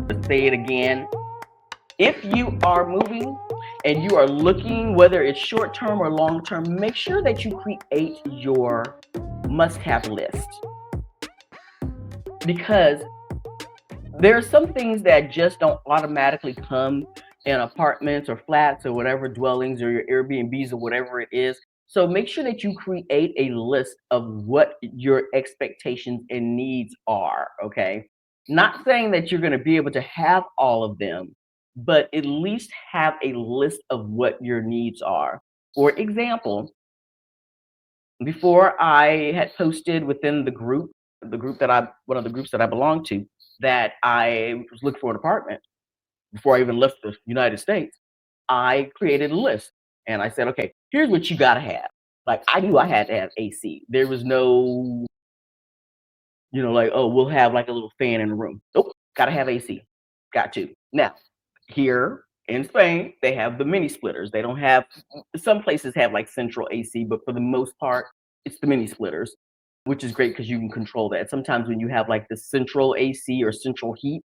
Let's say it again. If you are moving and you are looking, whether it's short term or long term, make sure that you create your must have list, because there are some things that just don't automatically come in apartments or flats or whatever dwellings or your Airbnbs or whatever it is. So make sure that you create a list of what your expectations and needs are. Okay. Not saying that you're going to be able to have all of them, but at least have a list of what your needs are. For example, before I had posted within the group that one of the groups that I belong to, that I was looking for an apartment before I even left the United States, I created a list and I said, okay, here's what you gotta have. Like I knew I had to have AC. There was no, like, oh, we'll have like a little fan in the room. Nope, gotta have AC. Got to. Now, here in Spain, they have the mini splitters. They don't have, some places have like central AC, but for the most part, it's the mini splitters, which is great because you can control that. Sometimes when you have like the central AC or central heat,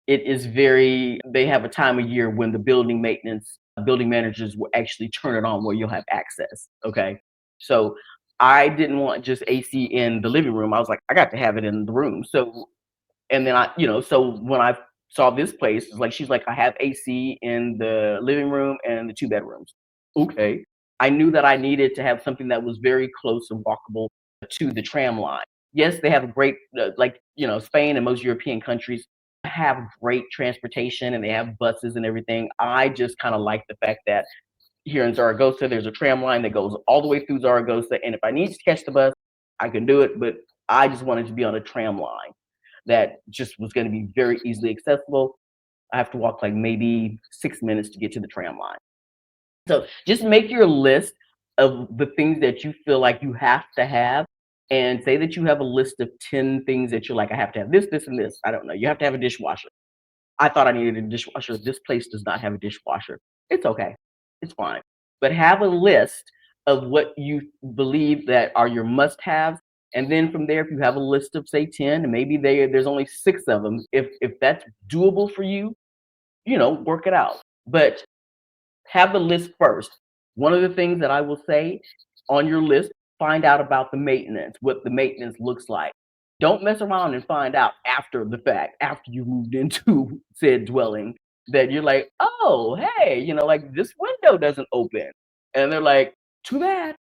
it is they have a time of year when the building managers will actually turn it on where you'll have access. Okay. So I didn't want just AC in the living room. I was like, I got to have it in the room. So, and then so when I saw this place, it's like, she's like, I have AC in the living room and the two bedrooms. Okay. I knew that I needed to have something that was very close and walkable to the tram line. Yes, they have a great, Spain and most European countries have great transportation and they have buses and everything. I just kind of like the fact that here in Zaragoza, there's a tram line that goes all the way through Zaragoza. And if I need to catch the bus, I can do it. But I just wanted to be on a tram line that just was going to be very easily accessible. I have to walk like maybe 6 minutes to get to the tram line. So just make your list of the things that you feel like you have to have, and say that you have a list of 10 things that you're like, I have to have this, this, and this. I don't know. You have to have a dishwasher. I thought I needed a dishwasher. This place does not have a dishwasher. It's okay. It's fine. But have a list of what you believe that are your must-haves. And then from there, if you have a list of say 10, and maybe there's only 6 of them, if that's doable for you, work it out. But have the list first. One of the things that I will say on your list, find out about the maintenance, what the maintenance looks like. Don't mess around and find out after the fact, after you moved into said dwelling, that you're like, oh, hey, like this window doesn't open. And they're like, too bad.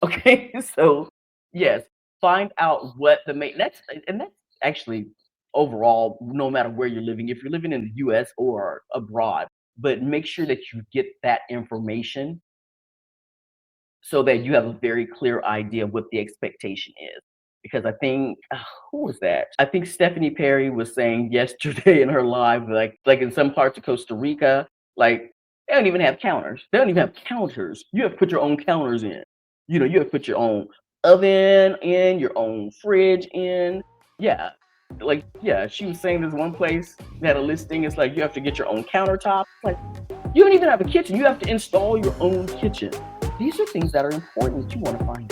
Okay. So, yes, find out what the maintenance, and that's actually overall, no matter where you're living, if you're living in the US or abroad, but make sure that you get that information so that you have a very clear idea of what the expectation is. Because I think, who was that? I think Stephanie Perry was saying yesterday in her live, like in some parts of Costa Rica, like they don't even have counters. They don't even have counters. You have to put your own counters in. You have to put your own oven in, your own fridge in. Yeah. Like, yeah, she was saying this one place that had a listing. It's like you have to get your own countertop. Like, you don't even have a kitchen. You have to install your own kitchen. These are things that are important that you want to find